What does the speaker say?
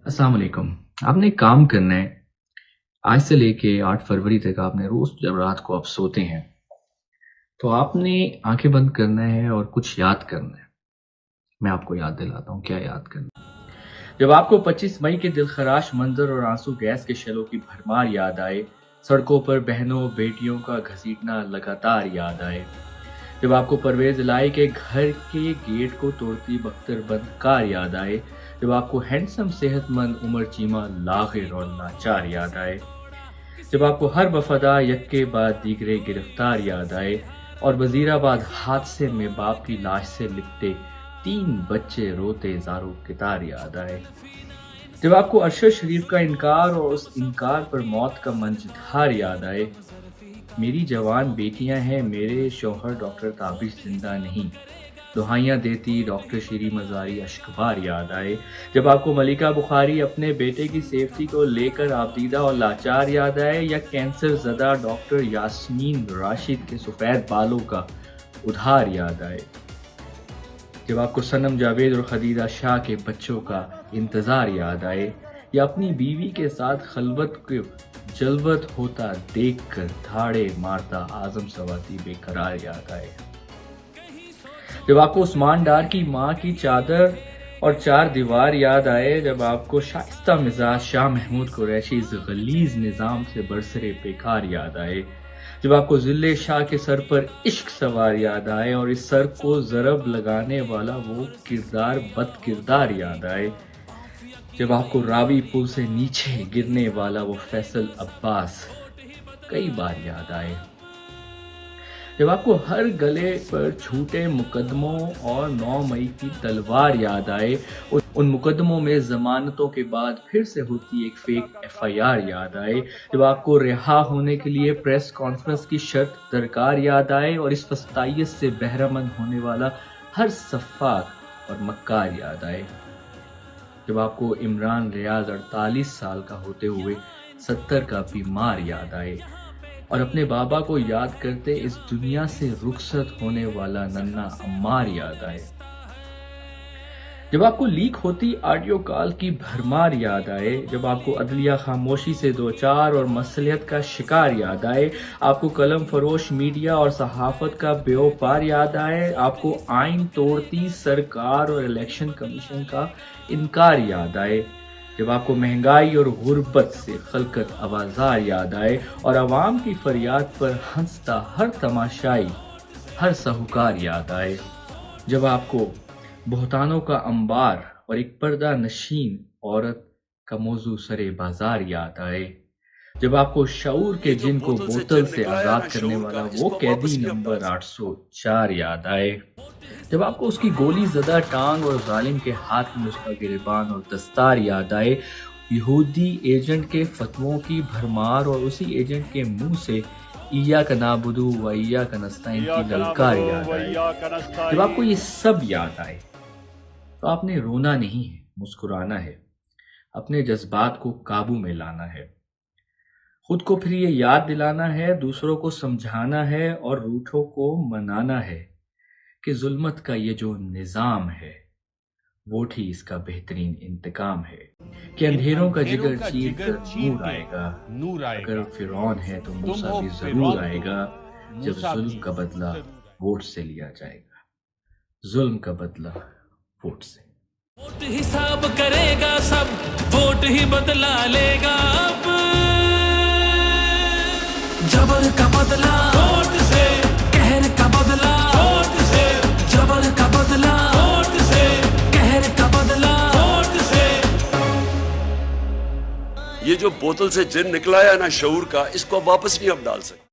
अस्सलाम वालेकुम। आपने एक काम करना है, आज से लेके 8 फरवरी तक आपने रोज़ जब रात को आप सोते हैं, तो आपने आंखें बंद करना है और कुछ याद करना है। मैं आपको याद दिलाता हूँ क्या याद करना है। जब आपको 25 मई के दिलखराश मंजर और आंसू गैस के शैलों की भरमार याद आए, सड़कों पर बहनों बेटियों का घसीटना लगातार याद आए, जब आपको परवेज इलाही के घर के गेट को तोड़ती बख्तरबंद कार याद आए, जब आपको हैंडसम सेहतमंद उमर चीमा लागिर और लाचार याद आए, जब आपको हर वफादार यक्के बाद दीगरे गिरफ्तार याद आए और वजीराबाद हादसे में बाप की लाश से लिपटे 3 बच्चे रोते ज़ारो कितार याद आए, जब आपको अरशद शरीफ का इनकार और उस इनकार पर मौत का मंजधार याद आए, मेरी जवान बेटियां हैं मेरे शौहर डॉक्टर ताबिश जिंदा नहीं, दुहाइयाँ देती डॉक्टर शीरी मज़ारी अश्कबार याद आए, जब आपको मलिका बुखारी अपने बेटे की सेफ्टी को लेकर आपदीदा और लाचार याद आए, या कैंसर ज़दा डॉक्टर यास्मीन राशिद के सफ़ेद बालों का उधार याद आए, जब आपको सनम जावेद और खदीजा शाह के बच्चों का इंतज़ार याद आए, या अपनी बीवी के साथ खलवत को जलवत होता देखकर धाड़े मारता आजम सवाती बेकरार याद आए, जब आपको उस्मान डार की माँ की चादर और 4 दीवार याद आए, जब आपको शाइस्ता मिजाज शाह महमूद कुरैशी इस गलीज निज़ाम से बरसरे बेकार याद आए, जब आपको जिले शाह के सर पर इश्क सवार याद आए और इस सर को ज़रब लगाने वाला वो किरदार बद किरदार याद आए, जब आपको रावी पुल से नीचे गिरने वाला वो फैसल अब्बास कई बार याद आए, जब आपको हर गले पर झूठे मुकदमों और 9 मई की तलवार याद आए, उन मुकदमों में जमानतों के बाद फिर से होती एक फेक FIR याद आए, जब आपको रिहा होने के लिए प्रेस कॉन्फ्रेंस की शर्त दरकार याद आए और इस फस्तायत से बहरामंद होने वाला हर सफ़ाक और मक्कार याद आए, जब आपको इमरान रियाज 48 साल का होते हुए 70 का बीमार याद आए और अपने बाबा को याद करते इस दुनिया से रुखसत होने वाला नन्ना अम्मार याद आए, जब आपको लीक होती ऑडियो कॉल की भरमार याद आए, जब आपको अदलिया खामोशी से दो चार और मसलियत का शिकार याद आए, आपको कलम फरोश मीडिया और सहाफत का बेओपार याद आए, आपको आइन तोड़ती सरकार और इलेक्शन कमीशन का इनकार याद आए, जब आपको महंगाई और गुर्बत से खलकत आवाज़ार याद आए और आवाम की फरियाद पर हंसता हर तमाशाई हर साहूकार याद आए, जब आपको बहुतानों का अंबार और एक पर्दा नशीन औरत का मौजू सरे बाजार याद आए, जब आपको शऊर के जिन को बोतल से आज़ाद करने वाला वो कैदी नंबर 804 याद आए, जब आपको उसकी गोली ज़दा टांग और जालिम के हाथ में उसका गिरबान और दस्तार याद आए, यहूदी एजेंट के फतवों की भरमार और उसी एजेंट के मुंह से इय्याका नअबुदु व इय्याका नस्तईन की ललकार याद आए, जब आपको ये सब याद आए तो आपने रोना नहीं है, मुस्कुराना है, अपने जज्बात को काबू में लाना है, खुद को फिर ये याद दिलाना है, दूसरों को समझाना है और रूठों को मनाना है कि जुल्मत का ये जो निज़ाम है वोट ही इसका बेहतरीन इंतकाम है, कि अंधेरों का जिगर चीर कर नूर आएगा, अगर फिरौन है तो मूसा भी जरूर आएगा, जब जुल्म का बदला वोट से लिया जाएगा, जुल्म का बदला वोट से। वोट हिसाब करेगा सब, वोट ही बदला लेगा अब, जबर का बदला वोट से, कहर का बदला वोट से, जबर का बदला वोट से, कहर का बदला वोट से। ये जो बोतल से जिन निकला है ना शऊर का, इसको वापस नहीं अब डाल सकते।